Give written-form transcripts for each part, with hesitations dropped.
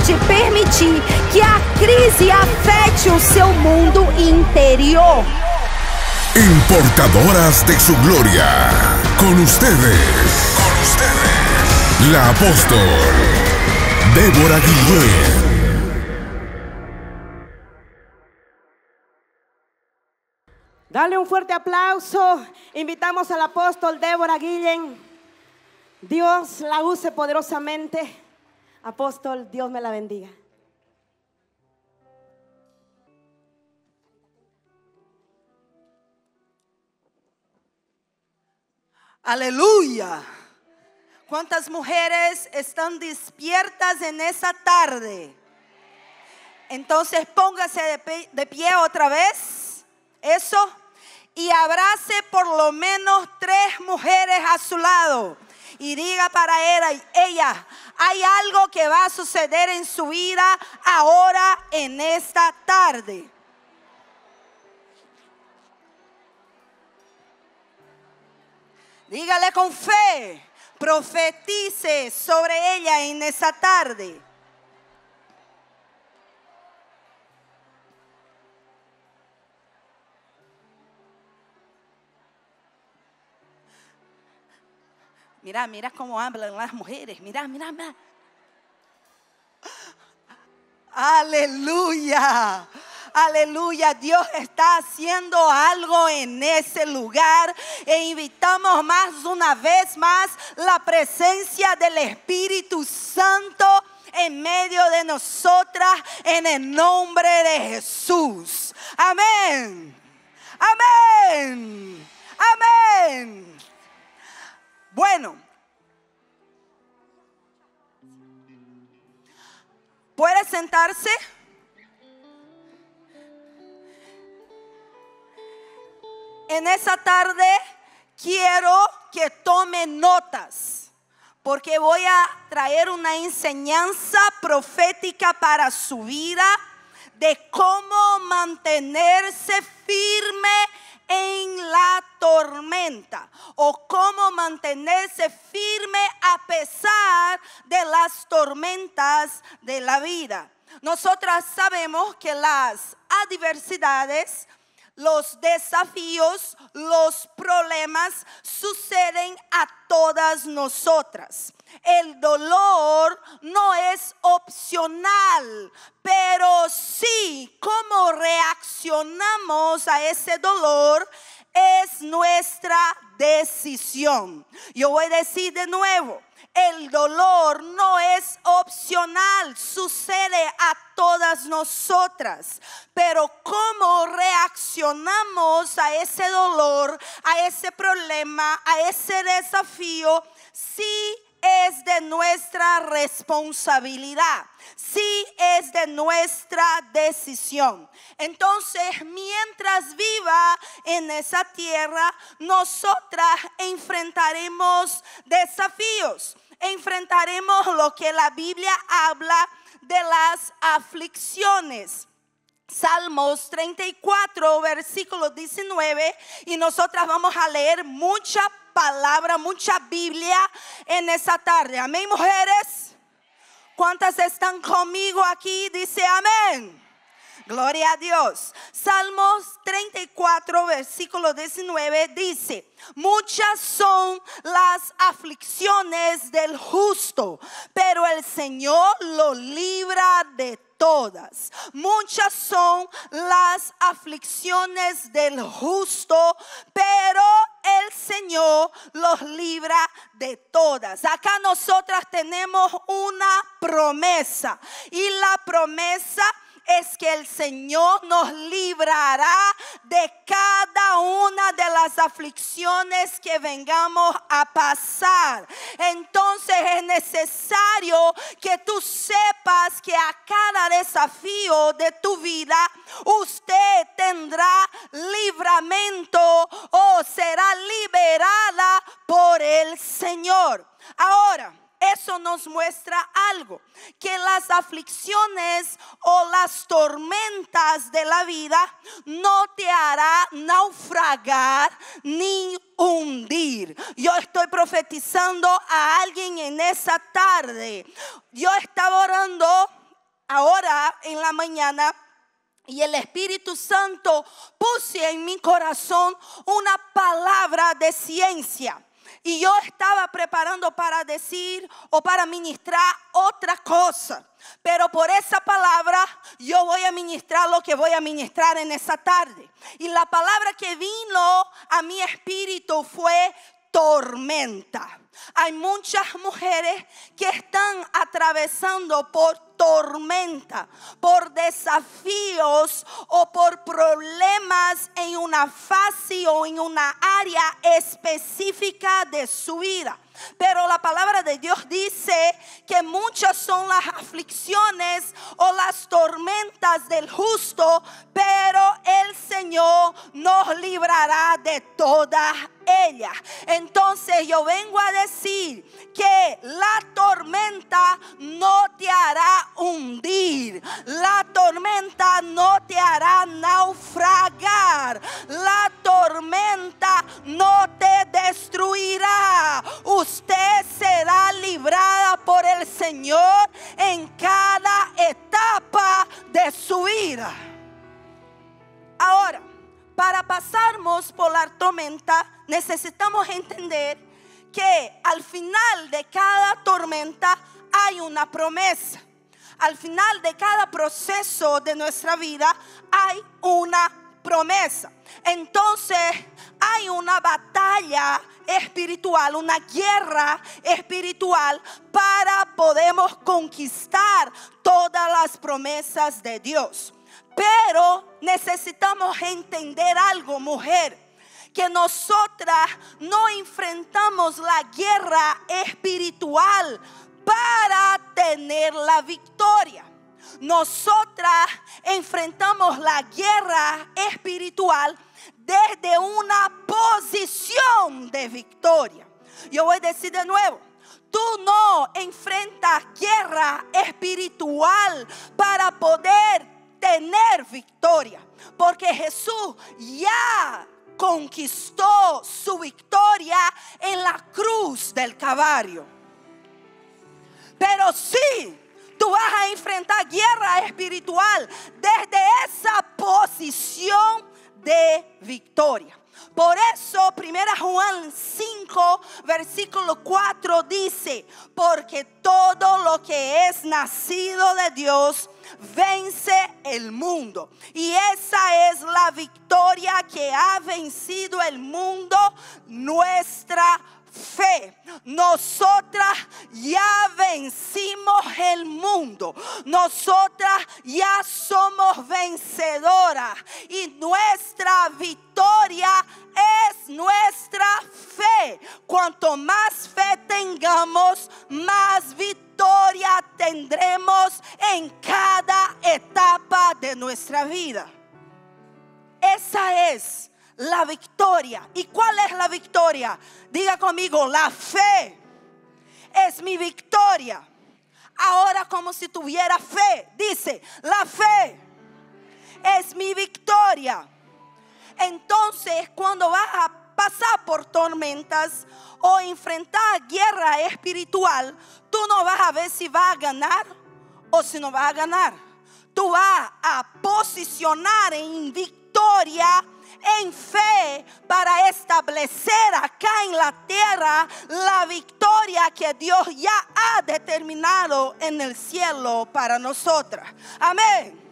pode permitir que a crise afete o seu mundo interior. Importadoras de su gloria. Con ustedes, la apóstol Débora Guillén. Dale un fuerte aplauso. Invitamos al apóstol Débora Guillén. Dios la use poderosamente. Apóstol, Dios me la bendiga. Aleluya. ¿Cuántas mujeres están despiertas en esa tarde? Entonces póngase de pie otra vez. Eso. Y abrace por lo menos 3 mujeres a su lado. Y diga para ella, hay algo que va a suceder en su vida ahora en esta tarde. Dígale con fe, profetice sobre ella en esa tarde. Mira, mira cómo hablan las mujeres. Mira, mira, mira. Aleluya. Aleluya, Dios está haciendo algo en ese lugar e invitamos más una vez más la presencia del Espíritu Santo en medio de nosotras en el nombre de Jesús. Amén. Amén. Amén. Bueno, ¿puede sentarse? En esa tarde quiero que tome notas, porque voy a traer una enseñanza profética para su vida de cómo mantenerse firme en la tormenta o cómo mantenerse firme a pesar de las tormentas de la vida. Nosotras sabemos que las adversidades, los desafíos, los problemas suceden a todas nosotras. El dolor no es opcional, pero sí cómo reaccionamos a ese dolor es nuestra decisión. Yo voy a decir de nuevo. El dolor no es opcional, sucede a todas nosotras. Pero cómo reaccionamos a ese dolor, a ese problema, a ese desafío, sí es de nuestra responsabilidad, sí es de nuestra decisión. Entonces, mientras viva en esa tierra, nosotras enfrentaremos desafíos. Enfrentaremos lo que la Biblia habla de las aflicciones. Salmos 34, versículo 19, y nosotras vamos a leer mucha palabra, mucha Biblia en esa tarde. Amén, mujeres. ¿Cuántas están conmigo aquí? Dice amén. Gloria a Dios. Salmos 34, versículo 19 dice: muchas son las aflicciones del justo, pero el Señor lo libra de todas. Muchas son las aflicciones del justo, pero el Señor los libra de todas. Acá nosotras tenemos una promesa, y la promesa es que el Señor nos librará de cada una de las aflicciones que vengamos a pasar. Entonces es necesario que tú sepas que a cada desafío de tu vida usted tendrá libramento o será liberada por el Señor. Ahora, eso nos muestra algo, que las aflicciones o las tormentas de la vida no te hará naufragar ni hundir. Yo estoy profetizando a alguien en esa tarde. Yo estaba orando ahora en la mañana, y el Espíritu Santo puso en mi corazón una palabra de ciencia. Y yo estaba preparando para decir o para ministrar otra cosa. Pero por esa palabra yo voy a ministrar lo que voy a ministrar en esa tarde. Y la palabra que vino a mi espíritu fue tormenta. Hay muchas mujeres que están atravesando por tormenta, por desafíos o por problemas en una fase o en una área específica de su vida. Pero la palabra de Dios dice que muchas son las aflicciones o las tormentas del justo, pero el Señor nos librará de todas ellas. Entonces yo vengo a decir que la tormenta no te hará hundir, la tormenta no te hará naufragar, la tormenta no te destruirá. Usted será librada por el Señor en cada etapa de su vida. Ahora, para pasarnos por la tormenta, necesitamos entender que al final de cada tormenta hay una promesa. Al final de cada proceso de nuestra vida hay una promesa. Entonces hay una batalla espiritual, una guerra espiritual para podemos conquistar todas las promesas de Dios. Pero necesitamos entender algo, mujer, que nosotras no enfrentamos la guerra espiritual para tener la victoria. Nosotras enfrentamos la guerra espiritual desde una posición de victoria. Yo voy a decir de nuevo, tú no enfrentas guerra espiritual para poder tener victoria, porque Jesús ya conquistó su victoria en la cruz del Calvario. Pero sí, tú vas a enfrentar guerra espiritual desde esa posición de victoria. Por eso 1 Juan 5 versículo 4 dice: porque todo lo que es nacido de Dios vence el mundo, y esa es la victoria que ha vencido el mundo, nuestra fe. Nosotras ya vencimos el mundo. Nosotras ya somos vencedoras, y nuestra victoria es nuestra fe. Cuanto más fe tengamos, más victoria tendremos en cada etapa de nuestra vida. Esa es la victoria. ¿Y cuál es la victoria? Diga conmigo: la fe es mi victoria. Ahora, como si tuviera fe, dice: la fe es mi victoria. Entonces, cuando vas a pasar por tormentas o enfrentar guerra espiritual, tú no vas a ver si vas a ganar o si no vas a ganar. Tú vas a posicionar en victoria, en fe, para establecer acá en la tierra la victoria que Dios ya ha determinado en el cielo para nosotras. Amén.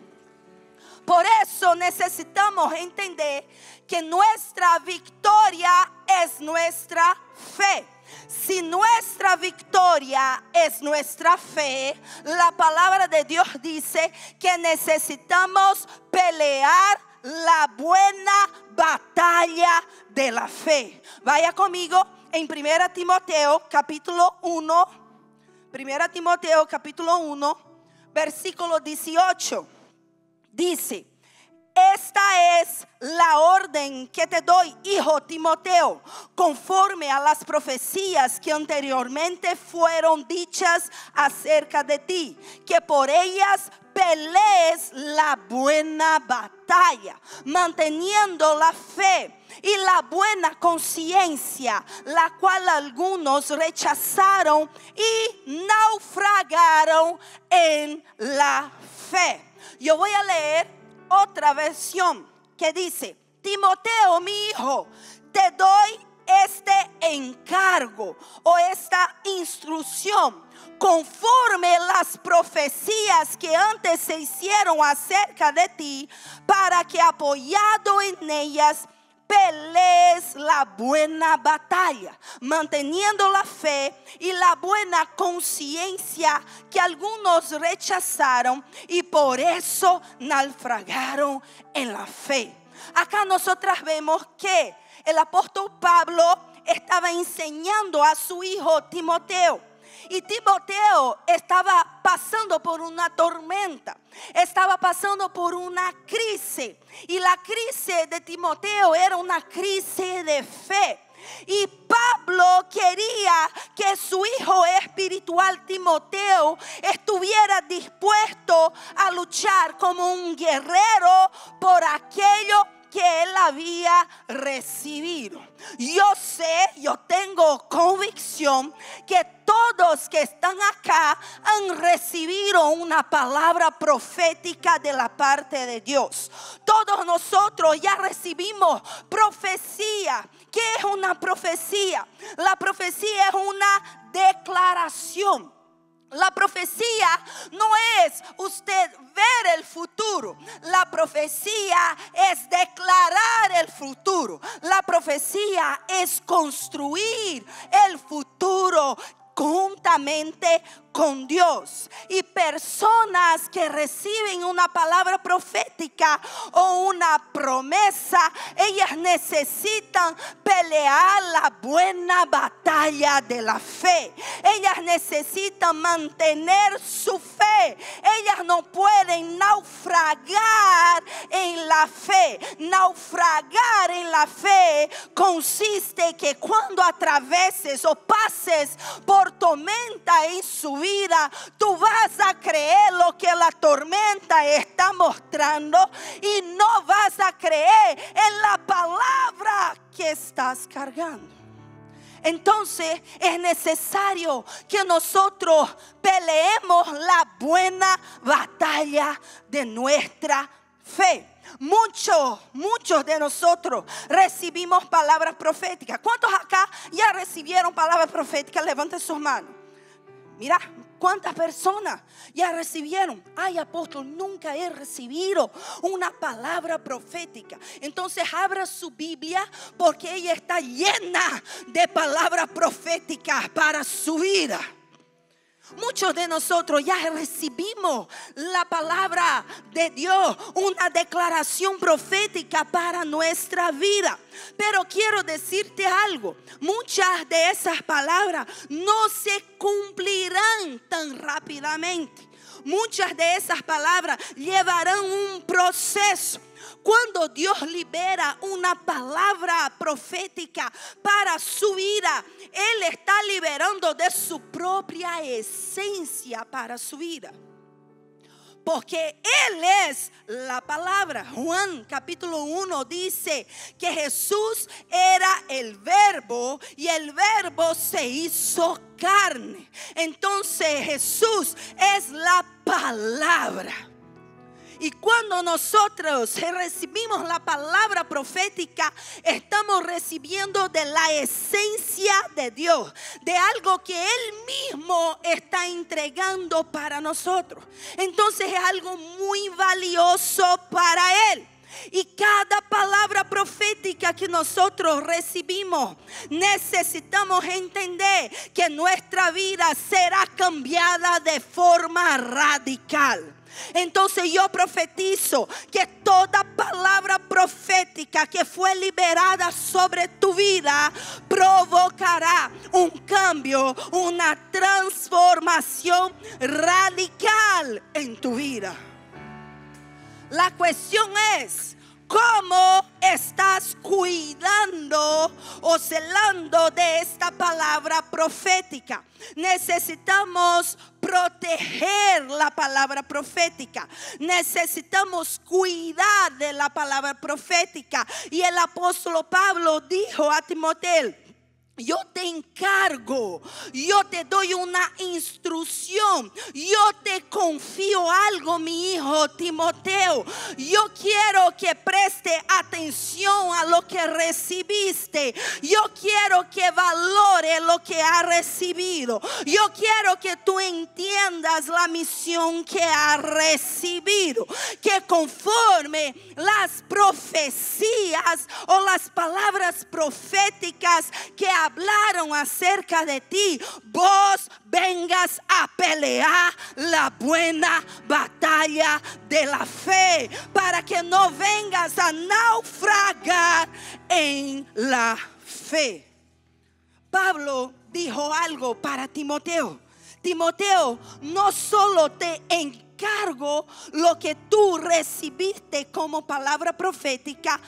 Por eso necesitamos entender que nuestra victoria es nuestra fe. Si nuestra victoria es nuestra fe, la palabra de Dios dice que necesitamos pelear la buena batalla de la fe. Vaya conmigo en 1 Timoteo capítulo 1. 1 Timoteo capítulo 1 versículo 18. Dice: esta es la orden que te doy, hijo Timoteo, conforme a las profecías que anteriormente fueron dichas acerca de ti, que por ellas pelees la buena batalla, manteniendo la fe y la buena conciencia, la cual algunos rechazaron y naufragaron en la fe. Yo voy a leer otra versión que dice: Timoteo, mi hijo, te doy este encargo o esta instrucción conforme las profecías que antes se hicieron acerca de ti, para que apoyado en ellas pelees la buena batalla, manteniendo la fe y la buena conciencia que algunos rechazaron y por eso naufragaron en la fe. Acá nosotras vemos que el apóstol Pablo estaba enseñando a su hijo Timoteo. Y Timoteo estaba pasando por una tormenta, estaba pasando por una crisis. Y la crisis de Timoteo era una crisis de fe. Y Pablo quería que su hijo espiritual Timoteo estuviera dispuesto a luchar como un guerrero por aquello que él había recibido. Yo tengo convicción que todos que están acá han recibido una palabra profética de la parte de Dios. Todos nosotros ya recibimos profecía. ¿Qué es una profecía? La profecía es una declaración. La profecía no es usted ver el futuro. La profecía es declarar el futuro. La profecía es construir el futuro juntamente con Dios. Y personas que reciben una palabra profética o una promesa, ellas necesitan pelear la buena batalla de la fe. Ellas necesitan mantener su fe. Ellas no pueden naufragar en la fe. Naufragar en la fe consiste que cuando atraveses o pases por tormenta en su vida, tú vas a creer lo que la tormenta está mostrando y no vas a creer en la palabra que estás cargando. Entonces es necesario que nosotros peleemos la buena batalla de nuestra fe. Muchos de nosotros recibimos palabras proféticas. ¿Cuántos acá ya recibieron palabras proféticas? Levanten sus manos. Mira, ¿cuántas personas ya recibieron? Ay, apóstol, nunca he recibido una palabra profética. Entonces abra su Biblia, porque ella está llena de palabras proféticas para su vida. Muchos de nosotros ya recibimos la palabra de Dios, una declaración profética para nuestra vida. Pero quiero decirte algo: muchas de esas palabras no se cumplirán tan rápidamente. Muchas de esas palabras llevarán un proceso. Cuando Dios libera una palabra profética para su vida, Él está liberando de su propia esencia para su vida. Porque Él es la palabra. Juan capítulo 1 dice que Jesús era el verbo y el verbo se hizo carne. Entonces Jesús es la palabra. Y cuando nosotros recibimos la palabra profética, estamos recibiendo de la esencia de Dios, de algo que Él mismo está entregando para nosotros. Entonces es algo muy valioso para Él. Y cada palabra profética que nosotros recibimos, necesitamos entender que nuestra vida será cambiada de forma radical. Entonces yo profetizo que toda palabra profética que fue liberada sobre tu vida provocará un cambio, una transformación radical en tu vida. La cuestión es: ¿cómo estás cuidando o celando de esta palabra profética. Necesitamos proteger la palabra profética. Necesitamos cuidar de la palabra profética. Y el apóstol Pablo dijo a Timoteo: yo te encargo, yo te doy una instrucción, yo te confío algo, mi hijo Timoteo. Yo quiero que preste atención a lo que recibiste. Yo quiero que valore lo que ha recibido. Yo quiero que tú entiendas la misión que ha recibido. Que conforme las profecías o las palabras proféticas que hablaron acerca de ti, vos vengas a pelear la buena batalla de la fe, para que no vengas a naufragar en la fe. Pablo dijo algo para Timoteo: Timoteo, no solo te encargo lo que tú recibiste como palabra profética,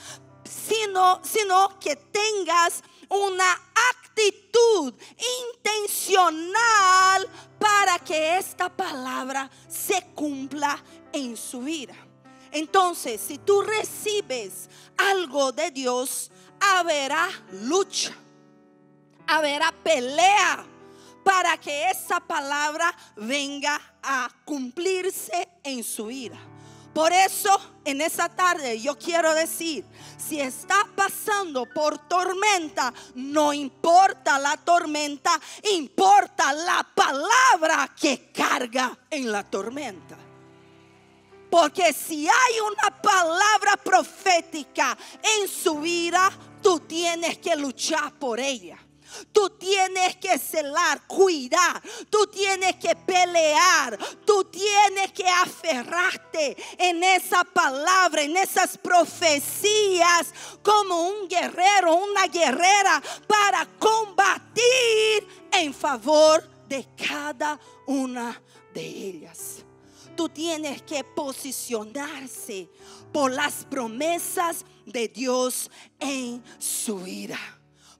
sino que tengas una actitud intencional para que esta palabra se cumpla en su vida. Entonces, si tú recibes algo de Dios, habrá lucha, habrá pelea para que esa palabra venga a cumplirse en su vida. Por eso, en esa tarde yo quiero decir: si está pasando por tormenta, no importa la tormenta, importa la palabra que carga en la tormenta. Porque si hay una palabra profética en su vida, tú tienes que luchar por ella. Tú tienes que celar, cuidar. Tú tienes que pelear. Tú tienes que aferrarte en esa palabra, en esas profecías, como un guerrero, una guerrera, para combatir en favor de cada una de ellas. Tú tienes que posicionarse por las promesas de Dios en su vida.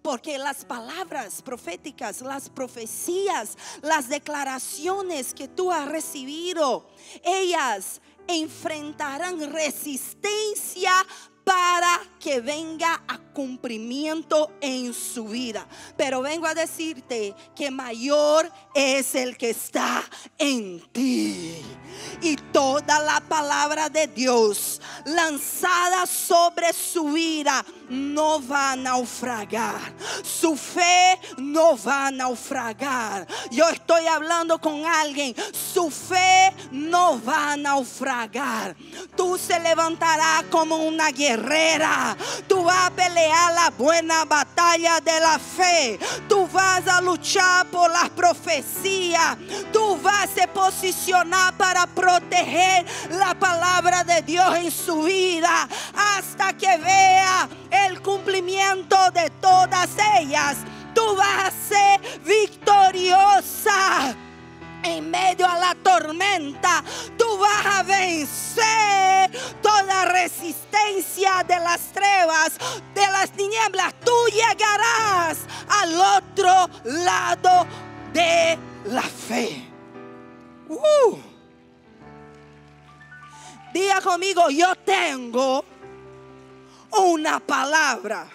Porque las palabras proféticas, las profecías, las declaraciones que tú has recibido, ellas enfrentarán resistencia para que venga a cumplimiento en su vida. Pero vengo a decirte que mayor es el que está en ti. Y toda la palabra de Dios lanzada sobre su vida no va a naufragar. Su fe no va a naufragar. Yo estoy hablando con alguien. Su fe no va a naufragar. Tú se levantarás como una guerrera. Tú vas a pelear la buena batalla de la fe. Tú vas a luchar por las profecías. Tú vas a posicionar para proteger la palabra de Dios en su vida hasta que vea el cumplimiento de todas ellas. Tú vas a ser victoriosa en medio a la tormenta. Tú vas a vencer toda resistencia de las trevas, de las tinieblas. Tú llegarás al otro lado de la fe. Diga conmigo: yo tengo una palabra.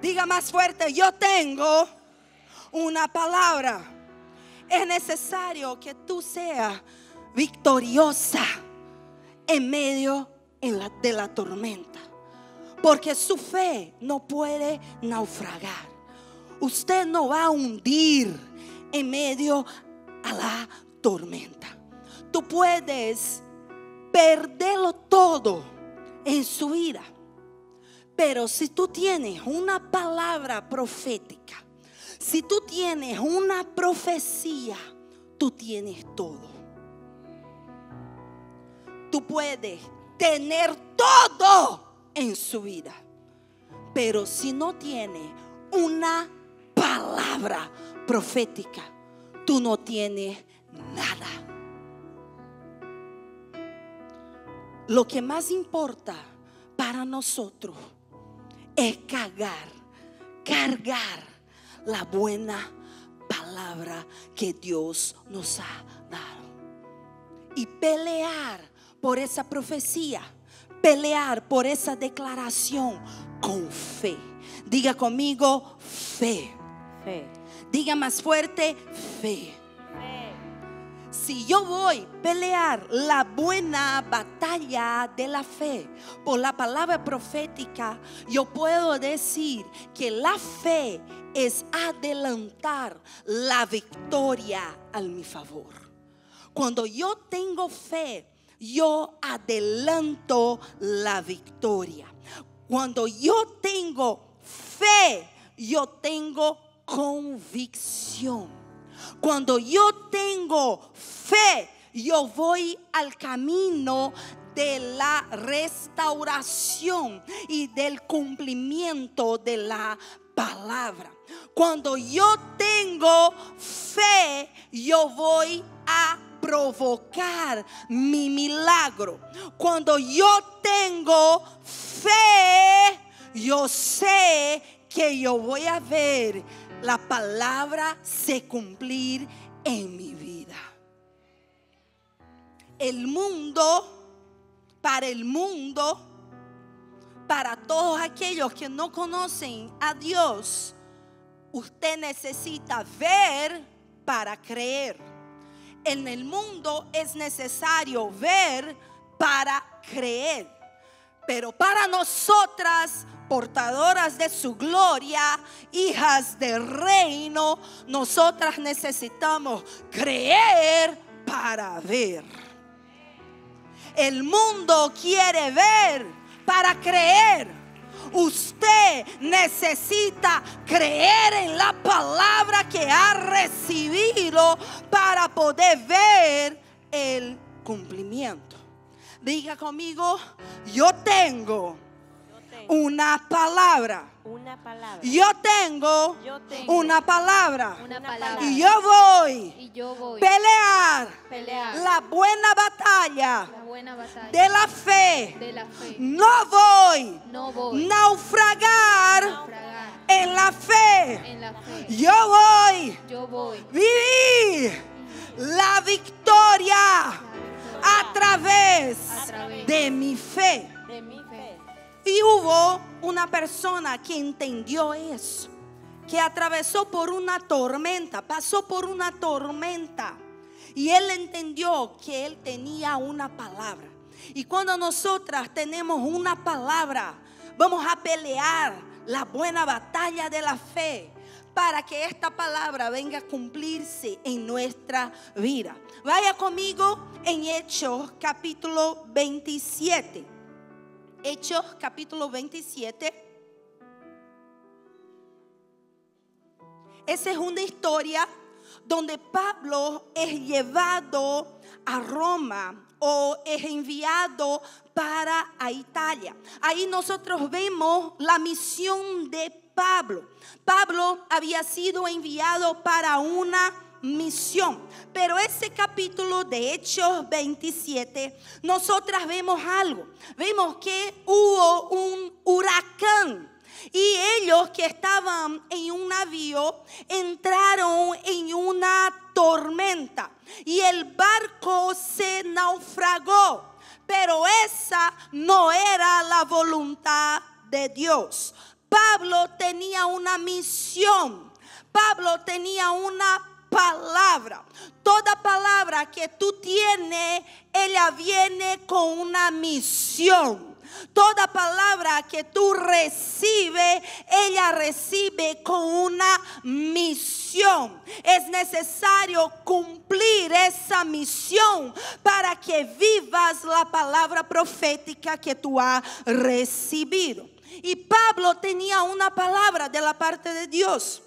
Diga más fuerte: yo tengo una palabra. Es necesario que tú seas victoriosa en medio de la tormenta, porque su fe no puede naufragar. Usted no va a hundir en medio a la tormenta. Tú puedes perderlo todo en su vida, pero si tú tienes una palabra profética, si tú tienes una profecía, tú tienes todo. Tú puedes tener todo en su vida, pero si no tienes una palabra profética, tú no tienes nada. Lo que más importa para nosotros es cargar la buena palabra que Dios nos ha dado. Y pelear por esa profecía, pelear por esa declaración con fe. Diga conmigo, fe. Fe. Diga más fuerte, fe. Fe. Si yo voy a pelear la buena batalla de la fe por la palabra profética, yo puedo decir que la fe es adelantar la victoria a mi favor. Cuando yo tengo fe, yo adelanto la victoria. Cuando yo tengo fe, yo tengo convicción. Cuando yo tengo fe, yo voy al camino de la restauración y del cumplimiento de la palabra. Cuando yo tengo fe, yo voy a provocar mi milagro. Cuando yo tengo fe, yo sé que yo voy a ver la palabra se cumplir en mi vida. El mundo, para todos aquellos que no conocen a Dios, usted necesita ver para creer. En el mundo es necesario ver para creer. Pero para nosotras, portadoras de su gloria, hijas del reino, nosotras necesitamos creer para ver. El mundo quiere ver para creer. Usted necesita creer en la palabra que ha recibido para poder ver el cumplimiento. Diga conmigo, yo tengo una palabra. Una palabra. Yo tengo una palabra. Una palabra. Y yo voy a pelear pelear la buena batalla la buena batalla de la fe. de la fe. No voy No voy a naufragar naufragar en la fe. en la fe. Yo voy Yo voy vivir la victoria a través de mi fe. De mi fe. Y hubo una persona que entendió eso, que atravesó por una tormenta, pasó por una tormenta, y él entendió que él tenía una palabra. Y cuando nosotras tenemos una palabra, vamos a pelear la buena batalla de la fe para que esta palabra venga a cumplirse en nuestra vida. Vaya conmigo en Hechos capítulo 27. Hechos capítulo 27. Esa es una historia donde Pablo es llevado a Roma o es enviado para a Italia. Ahí nosotros vemos la misión de Pablo. Pablo había sido enviado para una misión, pero ese capítulo de Hechos 27, nosotras vemos algo. Vemos que hubo un huracán y ellos que estaban en un navío entraron en una tormenta y el barco se naufragó, pero esa no era la voluntad de Dios. Pablo tenía una misión. Pablo tenía una palabra. Toda palabra que tú tienes, ella viene con una misión. Toda palabra que tú recibes, ella recibe con una misión. Es necesario cumplir esa misión para que vivas la palabra profética que tú has recibido. Y Pablo tenía una palabra de la parte de Dios.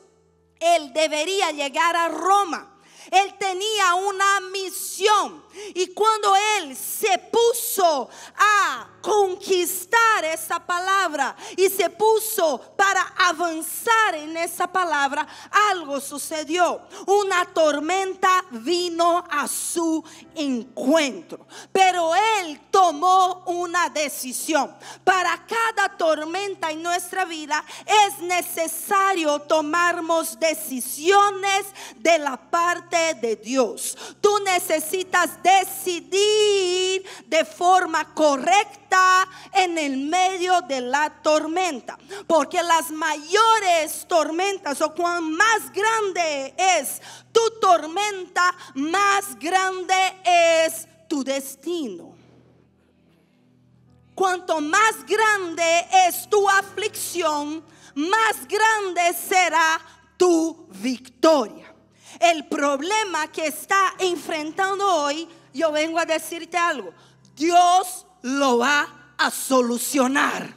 Él debería llegar a Roma. Él tenía una misión. Y cuando él se puso a conquistar esa palabra y se puso para avanzar en esa palabra, algo sucedió. Una tormenta vino a su encuentro, pero él tomó una decisión. Para cada tormenta en nuestra vida es necesario tomarnos decisiones de la parte de Dios. Tú necesitas decidir de forma correcta en el medio de la tormenta, porque las mayores tormentas, o cuán más grande es tu tormenta, más grande es tu destino. Cuanto más grande es tu aflicción, más grande será tu victoria. El problema que está enfrentando hoy, yo vengo a decirte algo: Dios lo va a solucionar.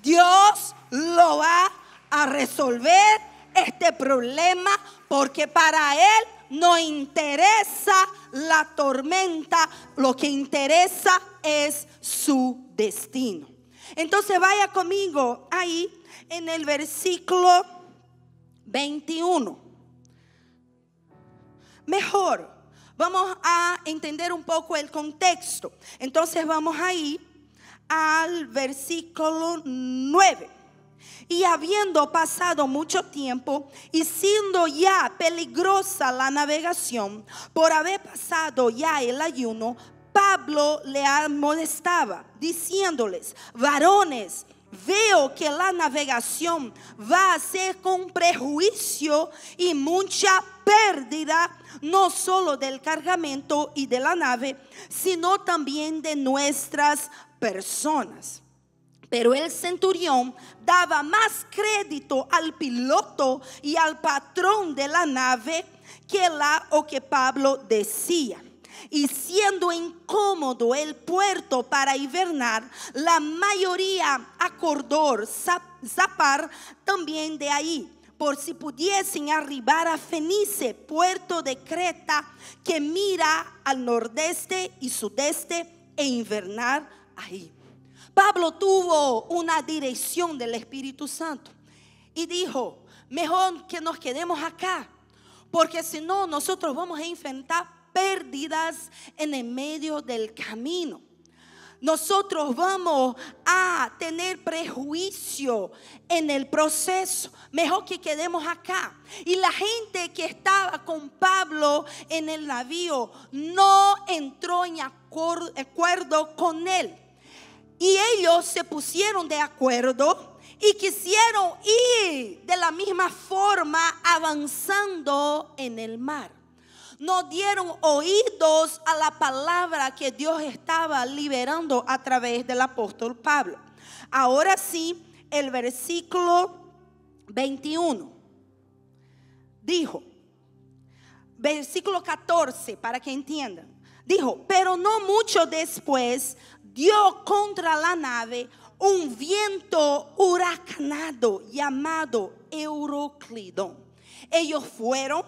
Dios lo va a resolver este problema, porque para Él no interesa la tormenta, lo que interesa es su destino. Entonces vaya conmigo ahí en el versículo 21. Mejor, vamos a entender un poco el contexto. Entonces vamos ahí al versículo 9. Y habiendo pasado mucho tiempo y siendo ya peligrosa la navegación, por haber pasado ya el ayuno, Pablo le amonestaba, diciéndoles: varones, veo que la navegación va a ser con prejuicio y mucha pérdida, no solo del cargamento y de la nave, sino también de nuestras personas. Pero el centurión daba más crédito al piloto y al patrón de la nave que Pablo decía. Y siendo incómodo el puerto para hibernar, la mayoría acordó zapar también de ahí, por si pudiesen arribar a Fenice, puerto de Creta, que mira al nordeste y sudeste, e hibernar ahí. Pablo tuvo una dirección del Espíritu Santo y dijo: mejor que nos quedemos acá, porque si no, nosotros vamos a enfrentar pérdidas en el medio del camino. Nosotros vamos a tener prejuicio en el proceso. Mejor que quedemos acá. Y la gente que estaba con Pablo en el navío no entró en acuerdo con él. Y ellos se pusieron de acuerdo y quisieron ir de la misma forma avanzando en el mar. No dieron oídos a la palabra que Dios estaba liberando a través del apóstol Pablo. Ahora sí, el versículo 21 dijo, versículo 14, para que entiendan. Dijo: pero no mucho después dio contra la nave un viento huracanado llamado Euroclidón. Ellos fueron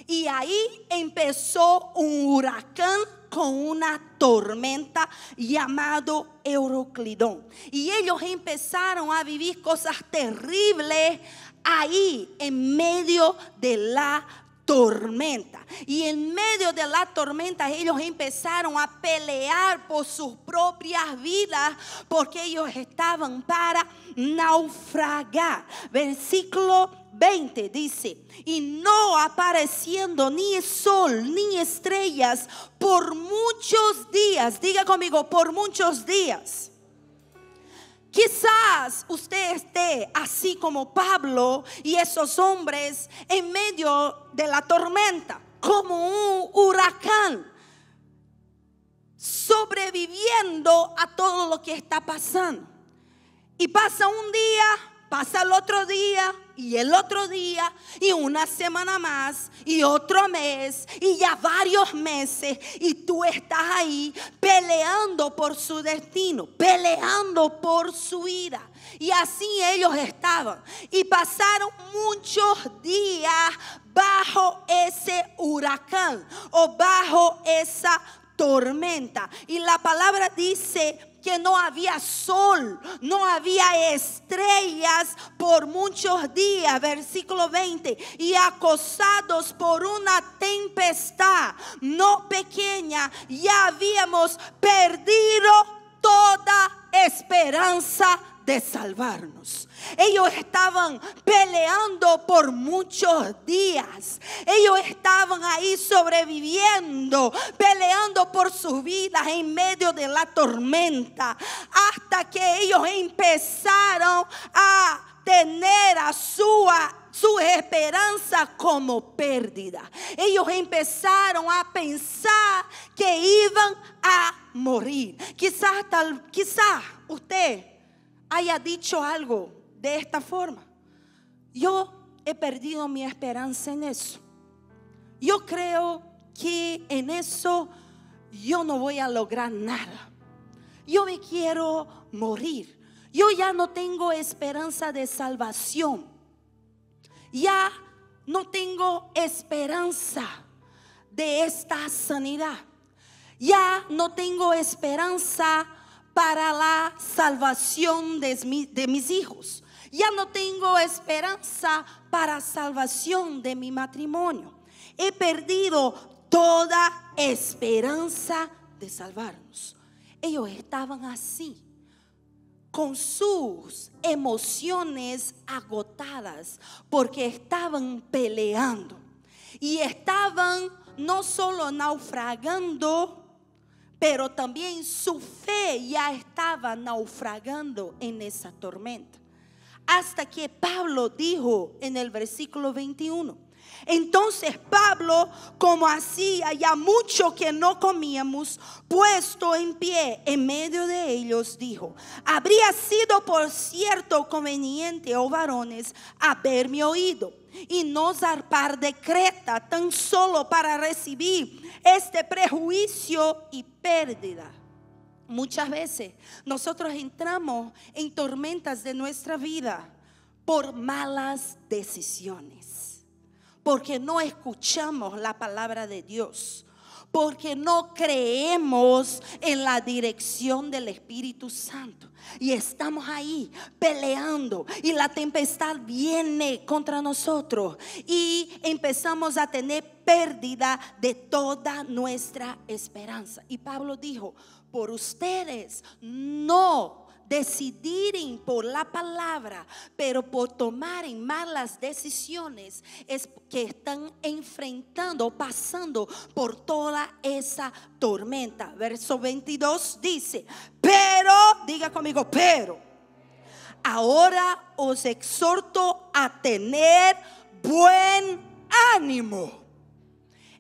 y ahí empezó un huracán con una tormenta llamado Euroclidón. Y ellos empezaron a vivir cosas terribles ahí en medio de la tormenta. Y en medio de la tormenta ellos empezaron a pelear por sus propias vidas, porque ellos estaban para naufragar. Versículo 20 dice: y no apareciendo ni sol ni estrellas por muchos días. Diga conmigo: por muchos días. Quizás usted esté así como Pablo y esos hombres en medio de la tormenta, como un huracán, sobreviviendo a todo lo que está pasando. Y pasa un día, pasa el otro día, y el otro día, y una semana más, y otro mes, y ya varios meses, y tú estás ahí peleando por su destino, peleando por su vida. Y así ellos estaban, y pasaron muchos días bajo ese huracán o bajo esa tormenta. Y la palabra dice que no había sol, no había estrellas por muchos días. Versículo 20. Y acosados por una tempestad no pequeña, ya habíamos perdido toda esperanza de salvarnos. Ellos estaban peleando por muchos días. Ellos estaban ahí sobreviviendo, peleando por sus vidas en medio de la tormenta, hasta que ellos empezaron a tener a su esperanza como pérdida. Ellos empezaron a pensar que iban a morir. Quizás usted haya dicho algo de esta forma: yo he perdido mi esperanza en eso. Yo creo que en eso yo no voy a lograr nada. Yo me quiero morir. Yo ya no tengo esperanza de salvación. Ya no tengo esperanza de esta sanidad. Ya no tengo esperanza para la salvación de mis hijos. Ya no tengo esperanza para salvación de mi matrimonio. He perdido toda esperanza de salvarnos. Ellos estaban así, con sus emociones agotadas, porque estaban peleando y estaban no solo naufragando, pero también su fe ya estaba naufragando en esa tormenta. Hasta que Pablo dijo en el versículo 21: entonces Pablo, como hacía ya mucho que no comíamos, puesto en pie en medio de ellos, dijo: habría sido por cierto conveniente, oh varones, haberme oído y no zarpar de Creta tan solo para recibir este prejuicio y pérdida. Muchas veces nosotros entramos en tormentas de nuestra vida por malas decisiones, porque no escuchamos la palabra de Dios, porque no creemos en la dirección del Espíritu Santo. Y estamos ahí peleando y la tempestad viene contra nosotros y empezamos a tener pérdida de toda nuestra esperanza. Y Pablo dijo: por ustedes no decidir por la palabra, pero por tomar malas decisiones, es que están enfrentando, pasando por toda esa tormenta. Verso 22 dice: pero, diga conmigo, pero ahora os exhorto a tener buen ánimo.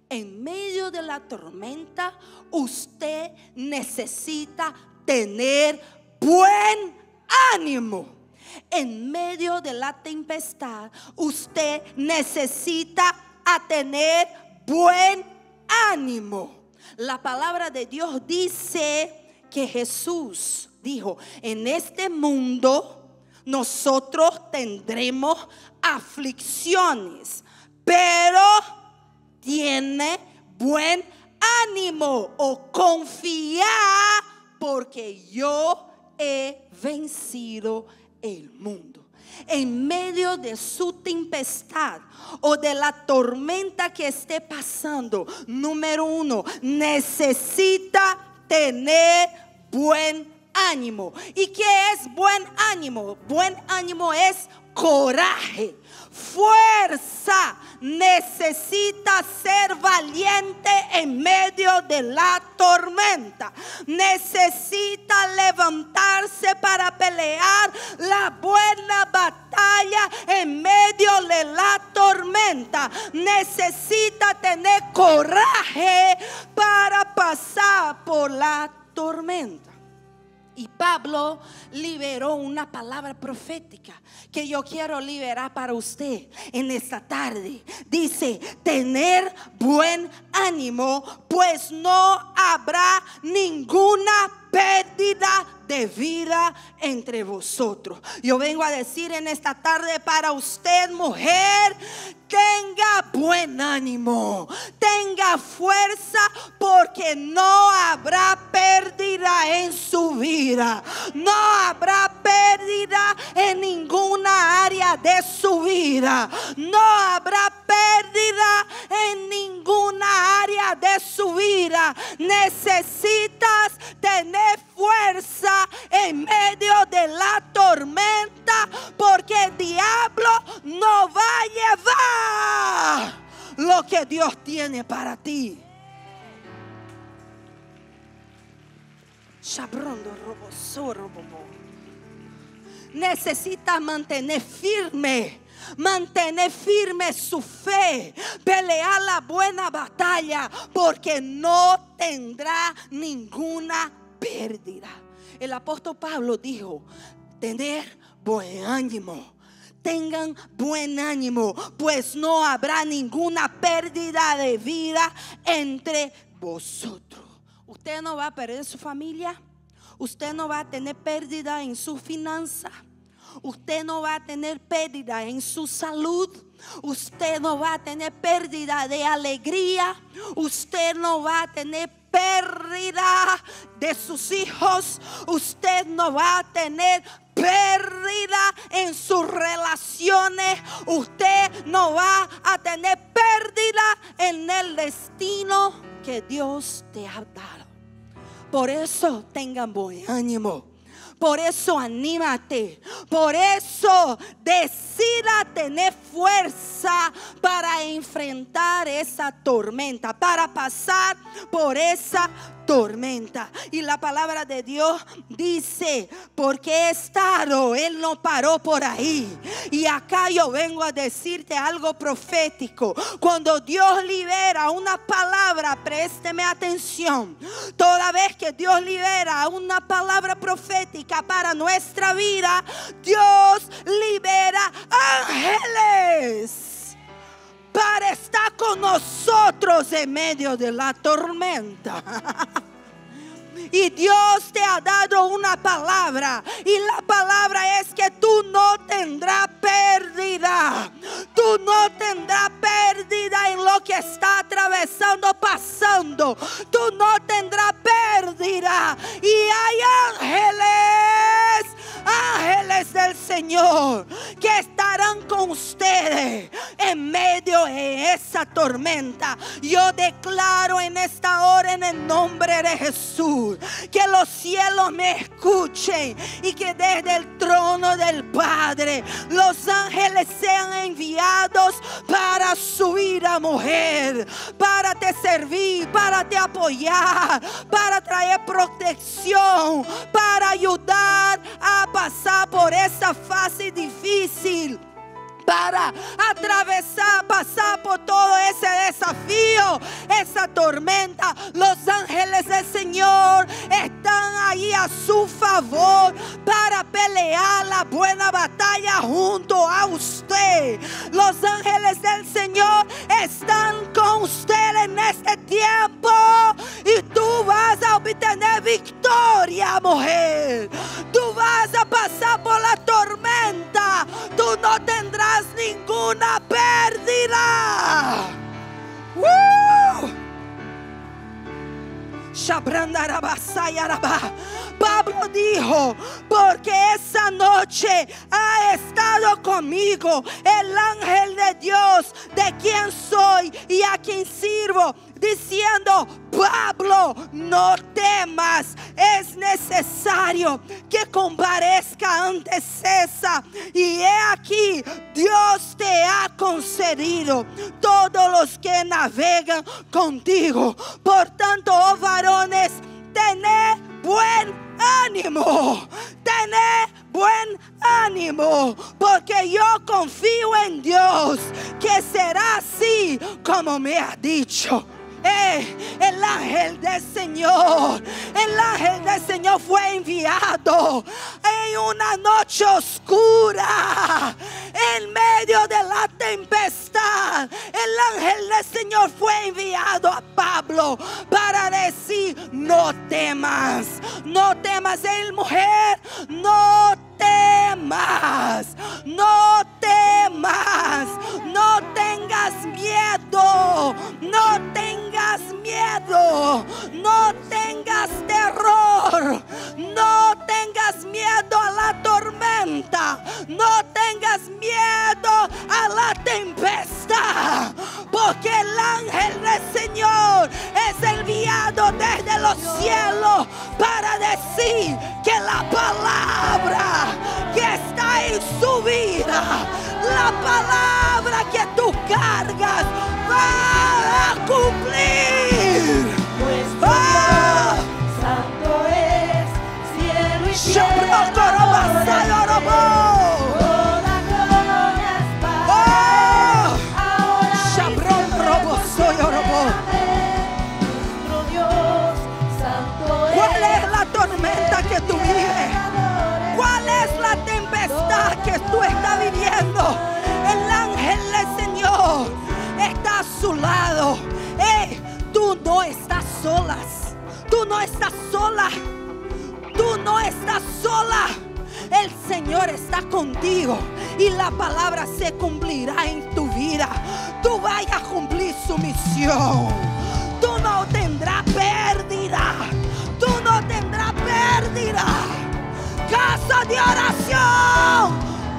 En medio de la tormenta, usted necesita tener buen ánimo. En medio de la tempestad, usted necesita tener buen ánimo. La palabra de Dios dice que Jesús dijo: en este mundo nosotros tendremos aflicciones, pero tiene buen ánimo, o confía, porque yo he vencido el mundo. En medio de su tempestad o de la tormenta que esté pasando, número uno, necesita tener buen ánimo. ¿Y qué es buen ánimo? Buen ánimo es coraje, fuerza. Necesita ser valiente en medio de la tormenta. Necesita levantarse para pelear la buena batalla en medio de la tormenta. Necesita tener coraje para pasar por la tormenta. Y Pablo liberó una palabra profética que yo quiero liberar para usted en esta tarde. Dice: tener buen ánimo, pues no habrá ninguna pérdida de vida entre vosotros. Yo vengo a decir en esta tarde para usted, mujer, tenga buen ánimo, tenga fuerza, porque no habrá pérdida en su vida. No habrá pérdida en ninguna área de su vida. No habrá pérdida en ninguna área de su vida. Necesitas tener fuerza en medio de la tormenta, porque el diablo no va a llevar lo que Dios tiene para ti. Necesita mantener firme su fe, pelear la buena batalla, porque no tendrá ninguna pérdida. El apóstol Pablo dijo: tener buen ánimo. Tengan buen ánimo, pues no habrá ninguna pérdida de vida entre vosotros. Usted no va a perder su familia. Usted no va a tener pérdida en su finanza. Usted no va a tener pérdida en su salud. Usted no va a tener pérdida de alegría. Usted no va a tener pérdida de sus hijos. Usted no va a tener pérdida en sus relaciones. Usted no va a tener pérdida en el destino que Dios te ha dado. Por eso tengan buen ánimo. Por eso anímate. Por eso decida tener fuerza para enfrentar esa tormenta, para pasar por esa tormenta. Y la palabra de Dios dice: porque he estado, Él no paró por ahí. Y acá yo vengo a decirte algo profético. Cuando Dios libera una palabra, présteme atención. Toda vez que Dios libera una palabra profética para nuestra vida, Dios libera ángeles para estar con nosotros en medio de la tormenta. Y Dios te ha dado una palabra, y la palabra es que tú no tendrás pérdida. Tú no tendrás pérdida en lo que está atravesando, pasando. Tú no tendrás pérdida. Y hay ángeles del Señor que estarán con ustedes en medio de esa tormenta. Yo declaro en esta hora, en el nombre de Jesús, que los cielos me escuchen, y que desde el trono del Padre los ángeles sean enviados para su vida, mujer, para te servir, para te apoyar, para traer protección, para ayudar a pasar por esa fase difícil, para atravesar, pasar por todo ese desafío, esa tormenta. Los ángeles del Señor están ahí a su favor para pelear la buena batalla junto a usted. Los ángeles del Señor están con usted en este tiempo, y tú vas a obtener victoria, mujer. Tú vas a pasar por la tormenta. Tú no tendrás ninguna pérdida. Pablo dijo: porque esa noche ha estado conmigo el ángel de Dios, de quien soy y a quien sirvo, diciendo: Pablo, no temas, es necesario que comparezca ante César, y he aquí, Dios te ha concedido todos los que navegan contigo. Por tanto, oh varones, tened buen ánimo, tened buen ánimo, porque yo confío en Dios que será así como me ha dicho. El ángel del Señor fue enviado en una noche oscura, en medio de la tempestad. El ángel del Señor fue enviado a Pablo para decir: no temas, no Azael, mujer, no temas, no temas, no tengas miedo, no tengas miedo, no tengas terror, no tengas miedo a la tormenta, no tengas miedo a la tempestad, porque el ángel del Señor es enviado desde los cielos para decir que la palabra que está en su vida, la palabra que tú cargas, va a cumplir. Santo es cielo y tierra. Toda gloria es para ahora y nuestro Dios. Santo es. ¿Cuál es la tormenta que tú vives? ¿Cuál es la tempestad que tú estás viviendo? El ángel del Señor está a su lado. Tú no estás solas. Tú no estás sola. Tú no estás sola. El Señor está contigo y la palabra se cumplirá en tu vida. Tú vayas a cumplir su misión. Tú no tendrás pérdida. Tú no tendrás pérdida. Casa de oración,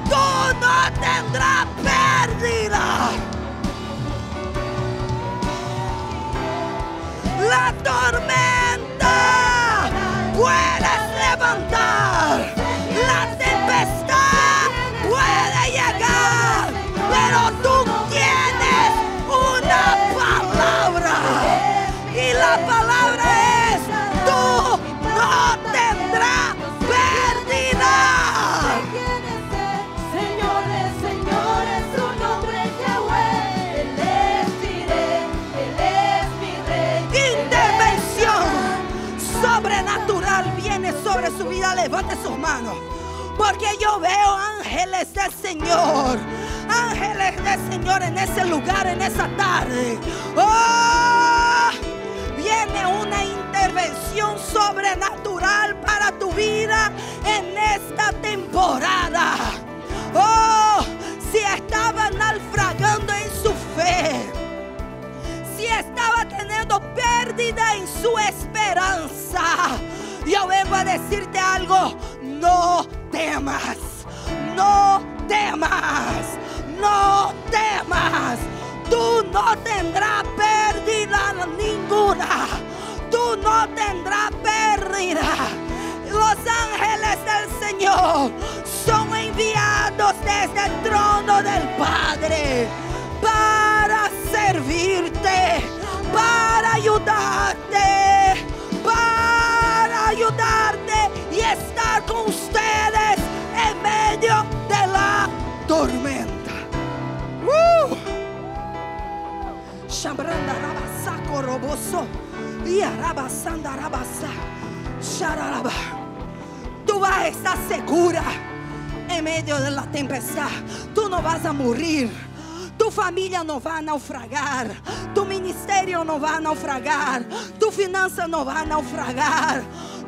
tú no tendrás pérdida. La tormenta puedes levantar, la tempestad puede llegar, pero tú tienes una palabra y la palabra es: tú no tendrás pérdida. Señores, señores, su nombre es Yahweh. Él es mi rey. Intervención sobrenatural viene sobre su vida. Levante sus manos, porque yo veo ángeles del Señor. Ángeles del Señor en ese lugar, en esa tarde. ¡Oh! Viene una intervención sobrenatural para tu vida en esta temporada. Oh, si estaba naufragando en su fe, si estaba teniendo pérdida en su esperanza, yo vengo a decirte algo: no temas, no temas, no temas. Tú no tendrás pérdida ninguna. Tú no tendrás pérdida. Los ángeles del Señor son enviados desde el trono del Padre para servirte, para ayudarte, y estar con ustedes en medio de la tormenta. Shambranda rabasa coroboso y arabasanda rabasa shararaba. Tú vas a estar segura en medio de la tempestad. Tú no vas a morir. Tu familia no va a naufragar. Tu ministerio no va a naufragar. Tu finanza no va a naufragar.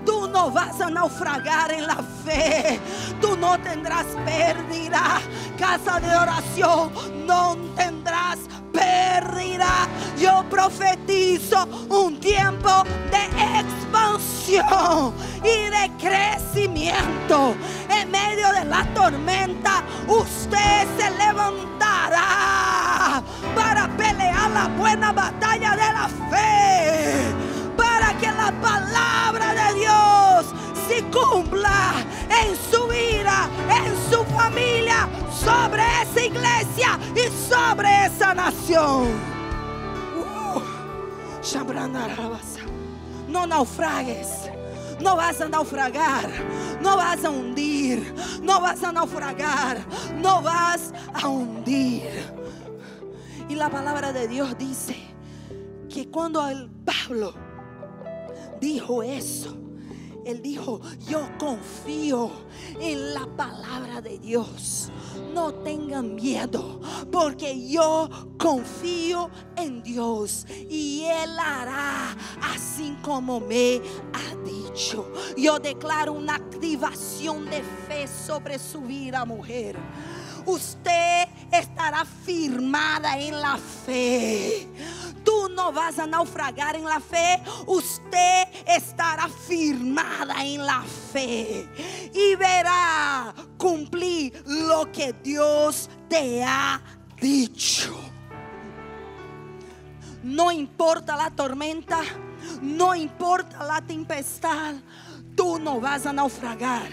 Tú no vas a naufragar en la fe. Tú no tendrás pérdida. Casa de oración, no tendrás pérdida. Yo profetizo un tiempo de expansión y de crecimiento. En medio de la tormenta, usted se levantará para pelear la buena batalla de la fe, para que la palabra de Dios se cumpla en su vida, en su familia, sobre esa iglesia y sobre esa nación. No naufragues. No vas a naufragar, no vas a hundir, no vas a naufragar, no vas a hundir. Y la palabra de Dios dice que cuando el Pablo dijo eso, él dijo: yo confío en la palabra de Dios. No tengan miedo, porque yo confío en Dios y Él hará así como me ha dicho. dicho. Yo declaro una activación de fe sobre su vida, mujer. Usted estará firmada en la fe. Tú no vas a naufragar en la fe. Usted estará firmada en la fe y verá cumplir lo que Dios te ha dicho. No importa la tormenta, no importa la tempestad, tú no vas a naufragar,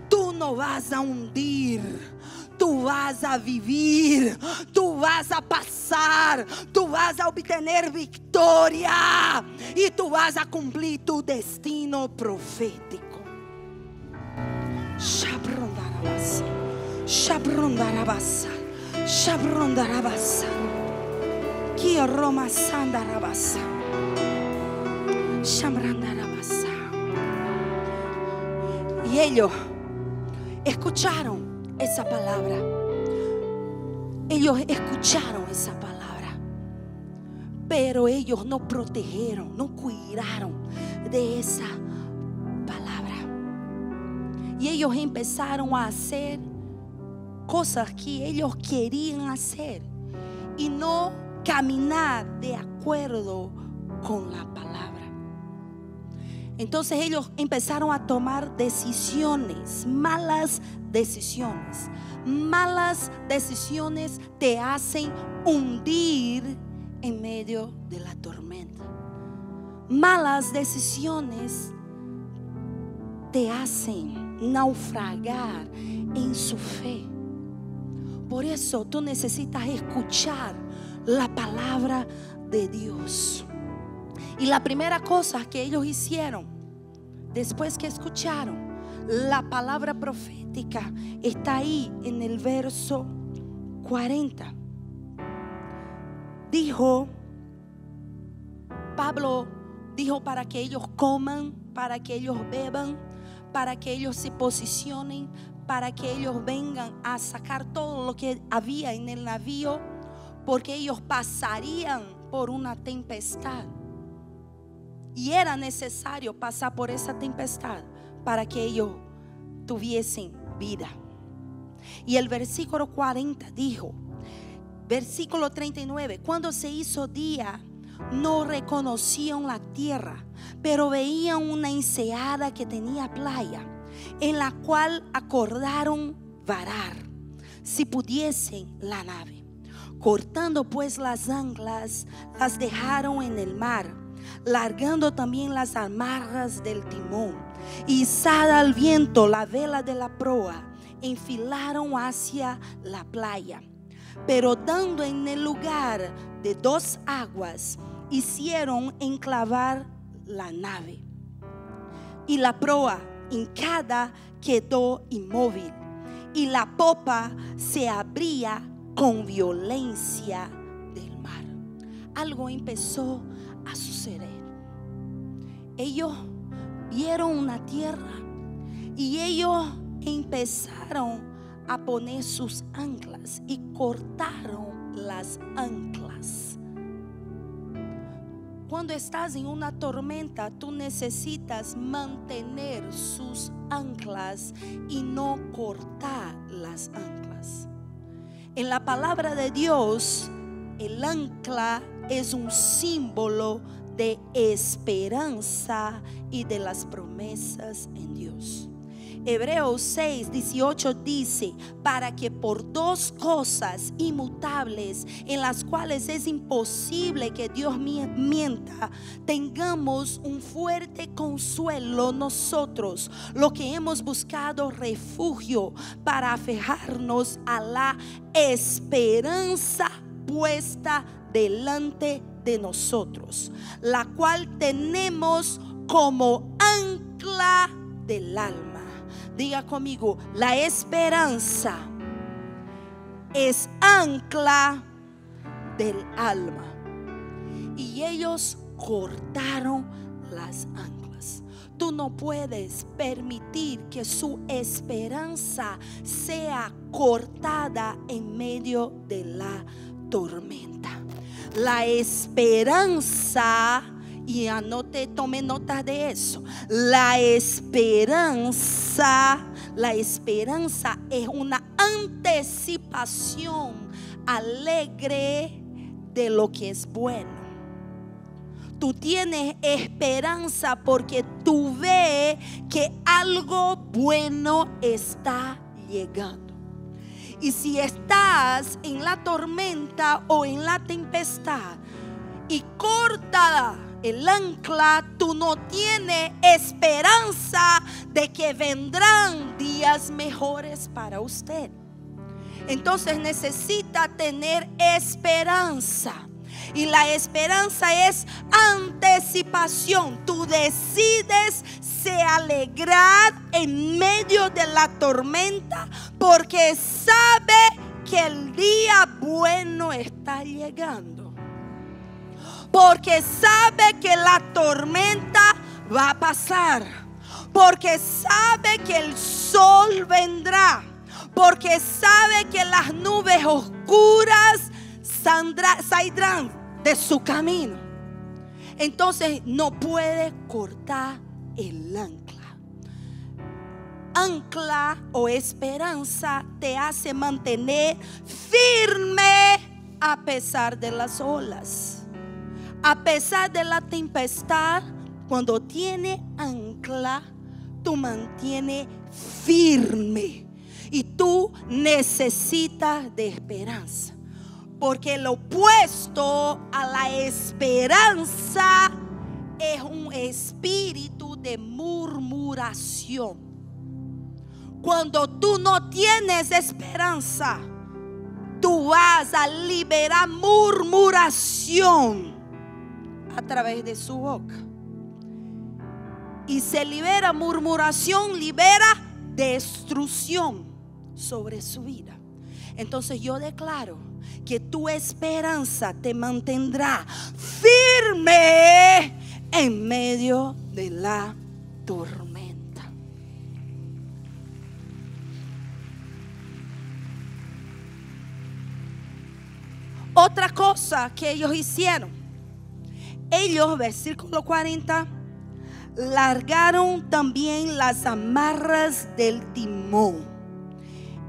tú no vas a hundir. Tú vas a vivir, tú vas a pasar, tú vas a obtener victoria y tú vas a cumplir tu destino profético. Shabrondarabasa, Shabrondarabasa, Shabrondarabasa, Kioroma Sandarabasa, Shabrondarabasa. Y ellos escucharon esa palabra. Ellos escucharon esa palabra, pero ellos no protegieron, no cuidaron de esa palabra. Y ellos empezaron a hacer cosas que ellos querían hacer y no caminar de acuerdo con la palabra. Entonces ellos empezaron a tomar decisiones, malas decisiones. Malas decisiones te hacen hundir en medio de la tormenta. Malas decisiones te hacen naufragar en su fe. Por eso tú necesitas escuchar la palabra de Dios. Y la primera cosa que ellos hicieron después que escucharon la palabra profética está ahí en el verso 40. Pablo dijo para que ellos coman, para que ellos beban, para que ellos se posicionen, para que ellos vengan a sacar todo lo que había en el navío, porque ellos pasarían por una tempestad. Y era necesario pasar por esa tempestad para que ellos tuviesen vida. Y el versículo 40 dijo, versículo 39, cuando se hizo día, no reconocían la tierra, pero veían una enseada que tenía playa, en la cual acordaron varar, si pudiesen, la nave. Cortando pues las anclas, las dejaron en el mar, largando también las amarras del timón, y izada al viento la vela de la proa, enfilaron hacia la playa. Pero dando en el lugar de 2 aguas, hicieron enclavar la nave, y la proa hincada quedó inmóvil, y la popa se abría con violencia del mar. Algo empezó a suceder. Ellos vieron una tierra y ellos empezaron a poner sus anclas y cortaron las anclas. Cuando estás en una tormenta, tú necesitas mantener sus anclas y no cortar las anclas. En la palabra de Dios, el ancla es un símbolo de esperanza y de las promesas en Dios. Hebreos 6:18 dice, para que por 2 cosas inmutables, en las cuales es imposible que Dios mienta, tengamos un fuerte consuelo nosotros, los que hemos buscado refugio, para aferrarnos a la esperanza puesta delante de nosotros, la cual tenemos como ancla del alma. Diga conmigo, la esperanza es ancla del alma. Y ellos cortaron las anclas. Tú no puedes permitir que su esperanza sea cortada en medio de la tormenta. La esperanza y anote, tome notas de eso. La esperanza es una anticipación alegre de lo que es bueno. Tú tienes esperanza porque tú ves que algo bueno está llegando. Y si estás en la tormenta o en la tempestad y corta el ancla, tú no tienes esperanza de que vendrán días mejores para usted. Entonces necesita tener esperanza. Y la esperanza es anticipación. Tú decides se alegrar en medio de la tormenta porque sabe que el día bueno está llegando. Porque sabe que la tormenta va a pasar. Porque sabe que el sol vendrá. Porque sabe que las nubes oscuras saldrán de su camino. Entonces no puede cortar el ancla. Ancla o esperanza te hace mantener firme a pesar de las olas, a pesar de la tempestad. Cuando tiene ancla, tú mantienes firme. Y tú necesitas de esperanza. Porque lo opuesto a la esperanza es un espíritu de murmuración. Cuando tú no tienes esperanza, tú vas a liberar murmuración a través de su boca. Y se libera murmuración, libera destrucción sobre su vida. Entonces yo declaro que tu esperanza te mantendrá firme en medio de la tormenta. Otra cosa que ellos hicieron, versículo 40, largaron también las amarras del timón.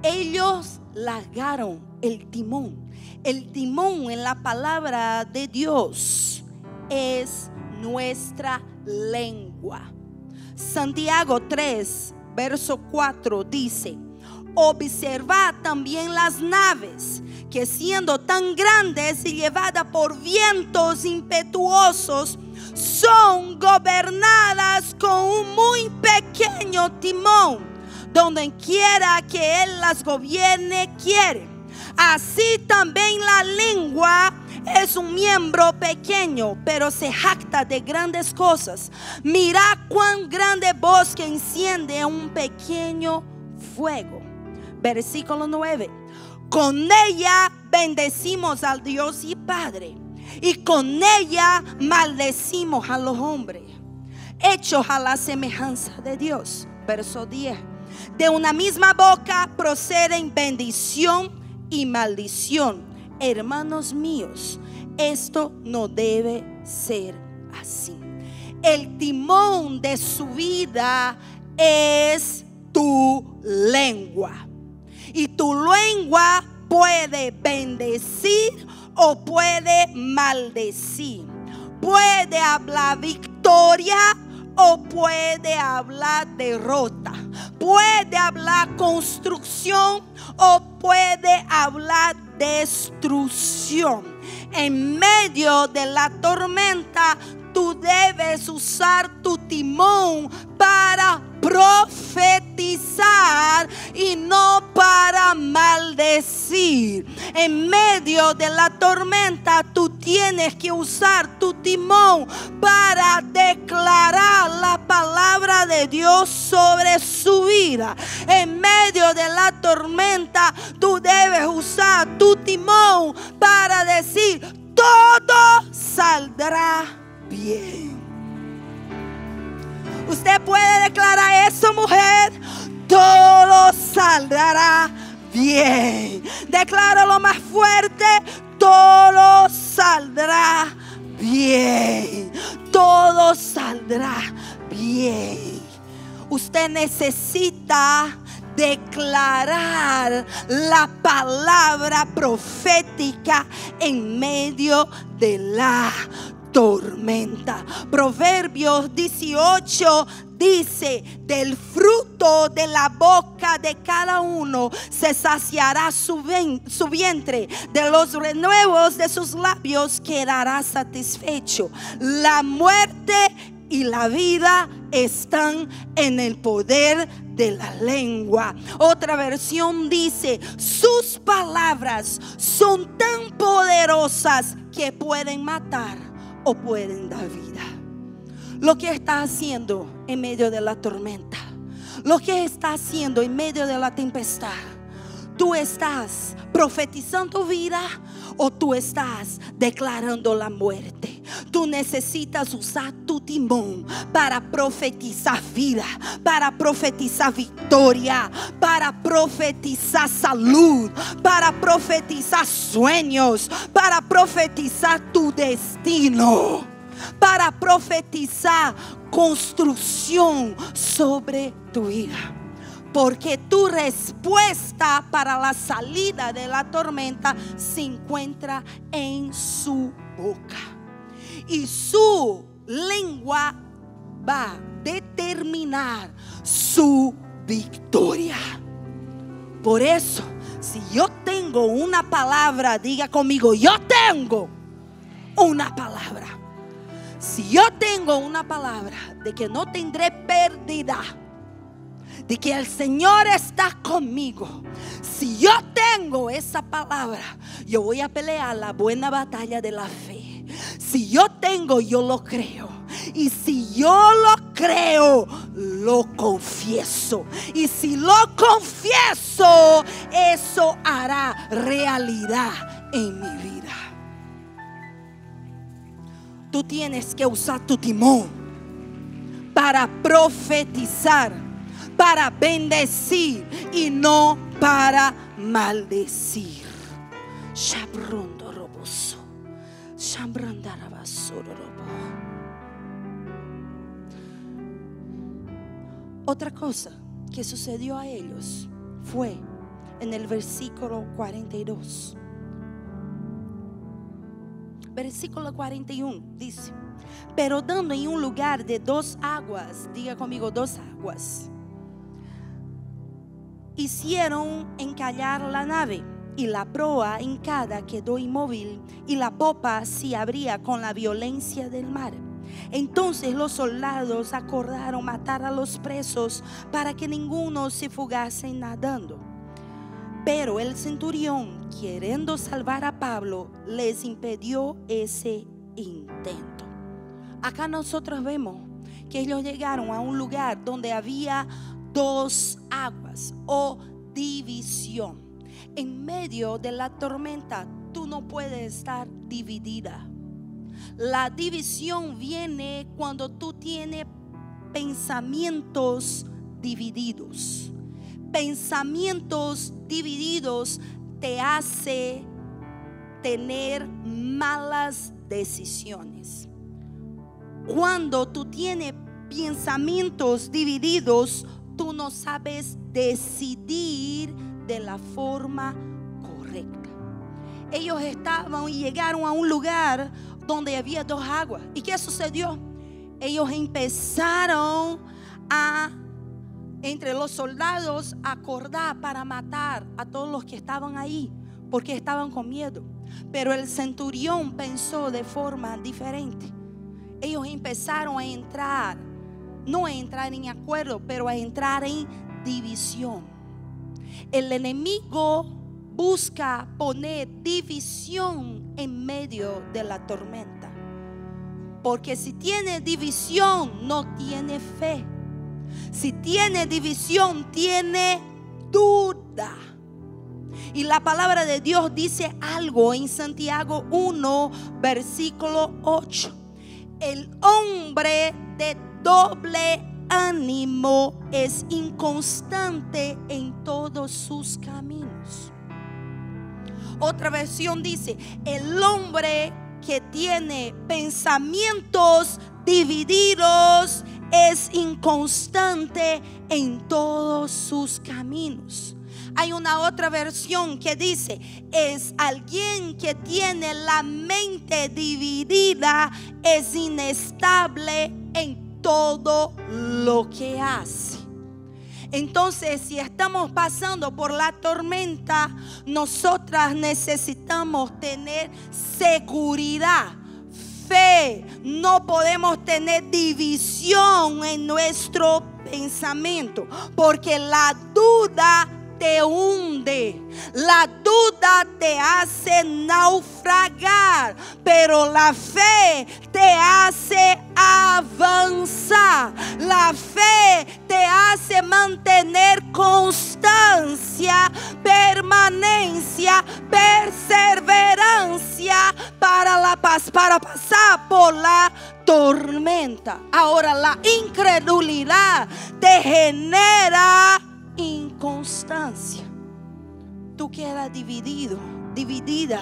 Ellos largaron el timón. El timón en la palabra de Dios es nuestra lengua. Santiago 3, verso 4 dice: observad también las naves, que siendo tan grandes y llevadas por vientos impetuosos, son gobernadas con un muy pequeño timón, donde quiera que Él las gobierne quiere. Así también la lengua es un miembro pequeño, pero se jacta de grandes cosas. Mirad cuán grande bosque enciende un pequeño fuego. Versículo 9. Con ella bendecimos al Dios y Padre, y con ella maldecimos a los hombres, hechos a la semejanza de Dios. Verso 10. De una misma boca proceden bendición y maldición. Hermanos míos, esto no debe ser así. El timón de su vida es tu lengua. Y tu lengua puede bendecir o puede maldecir. Puede hablar victoria o puede hablar derrota. Puede hablar construcción o puede hablar destrucción. En medio de la tormenta, tú debes usar tu timón para profetizar y no para maldecir. En medio de la tormenta, tú tienes que usar tu timón para declarar la palabra de Dios sobre su vida. En medio de la tormenta, tú debes usar tu timón para decir: todo saldrá bien. Usted puede declarar eso, mujer. Todo saldrá bien. Decláralo más fuerte. Todo saldrá bien. Todo irá bien. Usted necesita declarar la palabra profética en medio de la tormenta. Proverbios 18 dice: del fruto de la boca de cada uno se saciará su vientre, de los renuevos de sus labios quedará satisfecho. La muerte y la vida están en el poder de la lengua. Otra versión dice: sus palabras son tan poderosas que pueden matar o pueden dar vida. Lo que está haciendo en medio de la tormenta, lo que está haciendo en medio de la tempestad, ¿tú estás profetizando vida o tú estás declarando la muerte? Tú necesitas usar tu timón para profetizar vida, para profetizar victoria, para profetizar salud, para profetizar sueños, para profetizar tu destino, para profetizar construcción sobre tu vida. Porque tu respuesta para la salida de la tormenta se encuentra en su boca. Y su lengua va a determinar su victoria. Por eso, si yo tengo una palabra, diga conmigo: yo tengo una palabra. Si yo tengo una palabra de que no tendré pérdida, de que el Señor está conmigo, si yo tengo esa palabra, yo voy a pelear la buena batalla de la fe. Si yo tengo, yo lo creo. Y si yo lo creo, lo confieso. Y si lo confieso, eso hará realidad en mi vida. Tú tienes que usar tu timón para profetizar, para bendecir y no para maldecir. Otra cosa que sucedió a ellos fue en el versículo 42. Versículo 41 dice: pero dando en un lugar de 2 aguas, diga conmigo 2 aguas, hicieron encallar la nave, y la proa hincada quedó inmóvil, y la popa se abría con la violencia del mar. Entonces los soldados acordaron matar a los presos para que ninguno se fugase nadando. Pero el centurión, queriendo salvar a Pablo, les impidió ese intento. Acá nosotros vemos que ellos llegaron a un lugar donde había 2 aguas o división. En medio de la tormenta, tú no puedes estar dividida. La división viene cuando tú tienes pensamientos divididos. Pensamientos divididos te hace tener malas decisiones. Cuando tú tienes pensamientos divididos, tú no sabes decidir de la forma correcta. Ellos estaban y llegaron a un lugar donde había 2 aguas. ¿Y qué sucedió? Ellos empezaron entre los soldados a acordar para matar a todos los que estaban ahí, porque estaban con miedo. Pero el centurión pensó de forma diferente. Ellos empezaron a entrar, no a entrar en acuerdo, pero a entrar en división. El enemigo busca poner división en medio de la tormenta, porque si tiene división no tiene fe. Si tiene división tiene duda. Y la palabra de Dios dice algo en Santiago 1 versículo 8: el hombre de doble ánimo es inconstante en todos sus caminos. Otra versión dice: el hombre que tiene pensamientos divididos es inconstante en todos sus caminos. Hay una otra versión que dice: es alguien que tiene la mente dividida, es inestable en todo lo que hace. Entonces, si estamos pasando por la tormenta, nosotras necesitamos tener seguridad, fe. No podemos tener división en nuestro pensamiento, porque la duda te hunde, la duda te hace naufragar, pero la fe te hace avanzar. La fe te hace mantener constancia, permanencia, perseverancia para pasar por la tormenta. Ahora, la incredulidad te genera inconstancia. Tú quedas dividida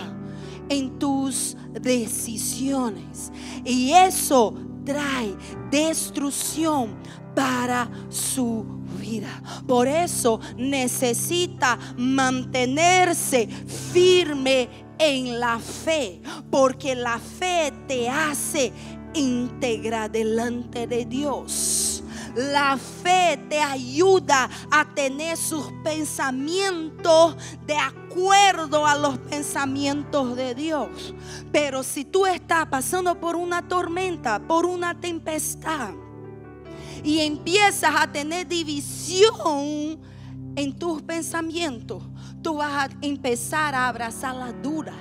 en tus decisiones, y eso trae destrucción para su vida. Por eso necesita mantenerse firme en la fe, porque la fe te hace íntegra delante de Dios. La fe te ayuda a tener sus pensamientos de acuerdo a los pensamientos de Dios. Pero si tú estás pasando por una tormenta, por una tempestad, y empiezas a tener división en tus pensamientos, tú vas a empezar a abrazar la duda.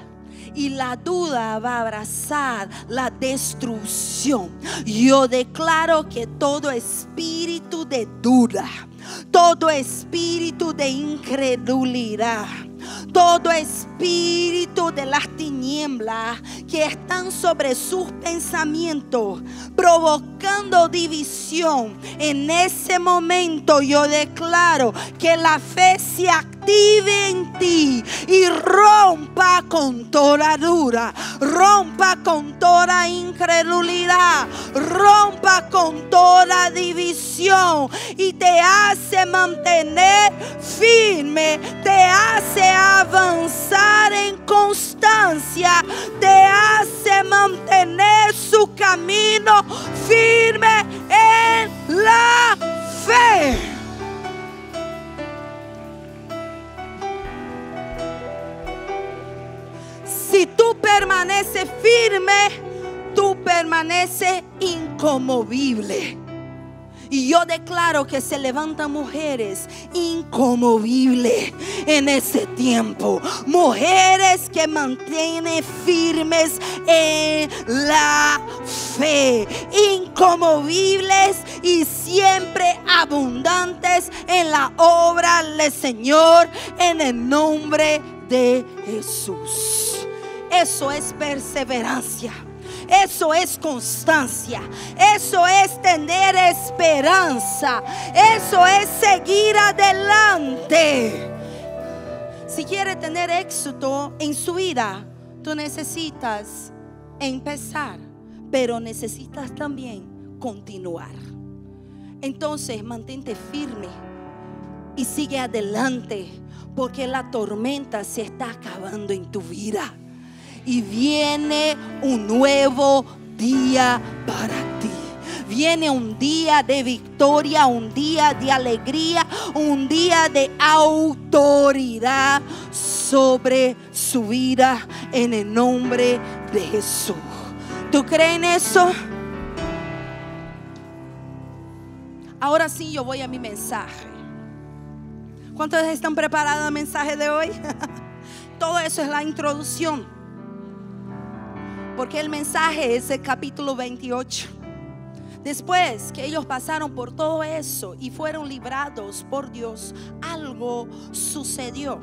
Y la duda va a abrazar la destrucción. Yo declaro que todo espíritu de duda, todo espíritu de incredulidad, todo espíritu de las tinieblas que están sobre sus pensamientos, provocando división, en ese momento yo declaro que la fe se active en ti y rompa con toda duda, rompa con toda incredulidad, rompa con toda división, y te hace mantener firme, te hace avanzar en constancia, te hace mantener su camino firme en la fe. Si tú permaneces firme, tú permaneces inconmovible. Y yo declaro que se levantan mujeres inconmovibles en ese tiempo. Mujeres que mantienen firmes en la fe. Inconmovibles y siempre abundantes en la obra del Señor, en el nombre de Jesús. Eso es perseverancia. Eso es constancia. Eso es tener esperanza. Eso es seguir adelante. Si quiere tener éxito en su vida, tú necesitas empezar, pero necesitas también continuar. Entonces mantente firme y sigue adelante, porque la tormenta se está acabando en tu vida. Y viene un nuevo día para ti. Viene un día de victoria, un día de alegría, un día de autoridad sobre su vida, en el nombre de Jesús. ¿Tú crees en eso? Ahora sí, yo voy a mi mensaje. ¿Cuántos están preparados al mensaje de hoy? Todo eso es la introducción. Porque el mensaje es el capítulo 28. Después que ellos pasaron por todo eso y fueron librados por Dios, algo sucedió.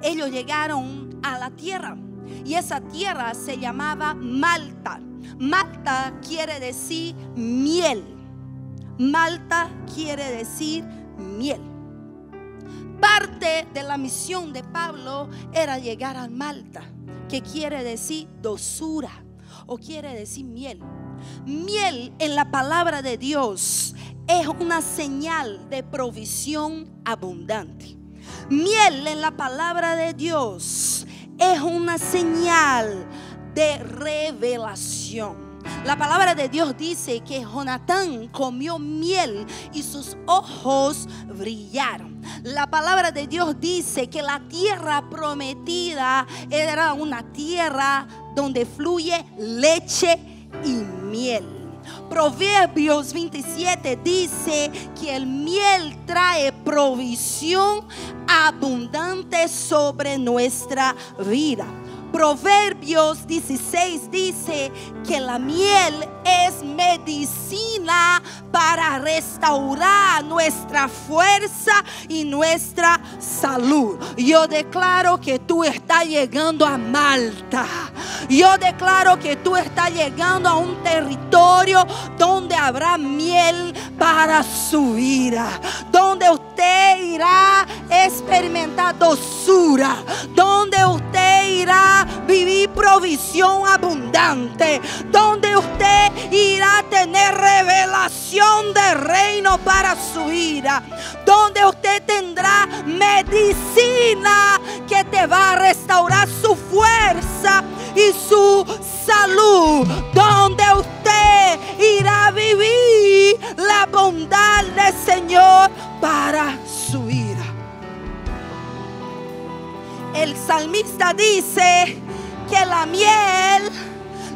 Ellos llegaron a la tierra, y esa tierra se llamaba Malta. Malta quiere decir miel. Malta quiere decir miel. Parte de la misión de Pablo era llegar a Malta, que quiere decir dulzura o quiere decir miel. Miel en la palabra de Dios es una señal de provisión abundante. Miel en la palabra de Dios es una señal de revelación. La palabra de Dios dice que Jonatán comió miel y sus ojos brillaron. La palabra de Dios dice que la tierra prometida era una tierra donde fluye leche y miel. Proverbios 27 dice que el miel trae provisión abundante sobre nuestra vida. Proverbios 16 dice que la miel es medicina para restaurar nuestra fuerza y nuestra salud. Yo declaro que tú estás llegando a Malta. Yo declaro que tú estás llegando a un territorio donde habrá miel para su vida, donde usted irá a experimentar dulzura, donde usted irá a vivir provisión abundante, donde usted irá a tener revelación del reino para su vida, donde usted tendrá medicina que te va a restaurar su fuerza y su salud, donde usted irá a vivir la bondad del Señor para su vida. El salmista dice que la miel,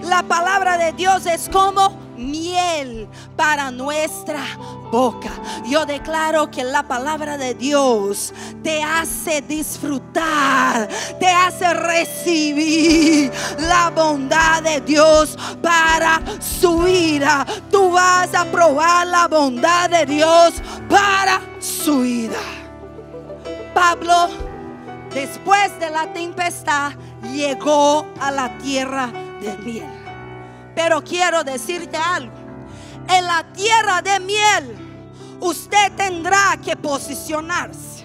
la palabra de Dios es como miel para nuestra boca. Yo declaro que la palabra de Dios te hace disfrutar, te hace recibir la bondad de Dios para su vida. Tú vas a probar la bondad de Dios para su vida. Pablo, después de la tempestad, llegó a la tierra de miel. Pero quiero decirte algo. En la tierra de miel usted tendrá que posicionarse,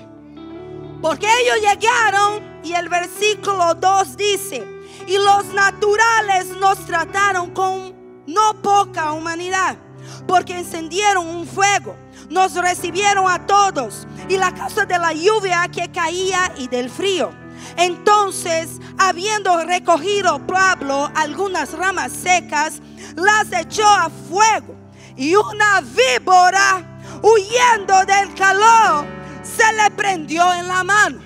porque ellos llegaron y el versículo 2 dice: y los naturales nos trataron con no poca humanidad, porque encendieron un fuego, nos recibieron a todos, y la causa de la lluvia que caía y del frío. Entonces, habiendo recogido Pablo algunas ramas secas, las echó a fuego, y una víbora, huyendo del calor, se le prendió en la mano.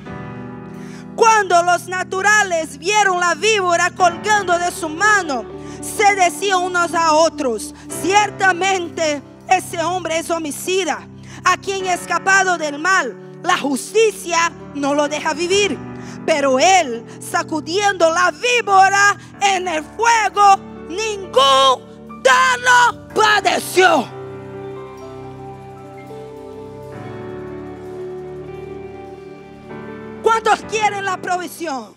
Cuando los naturales vieron la víbora colgando de su mano, se decían unos a otros: ciertamente ese hombre es homicida, a quien ha escapado del mal. La justicia no lo deja vivir. Pero él, sacudiendo la víbora en el fuego, ningún daño padeció. ¿Cuántos quieren la provisión?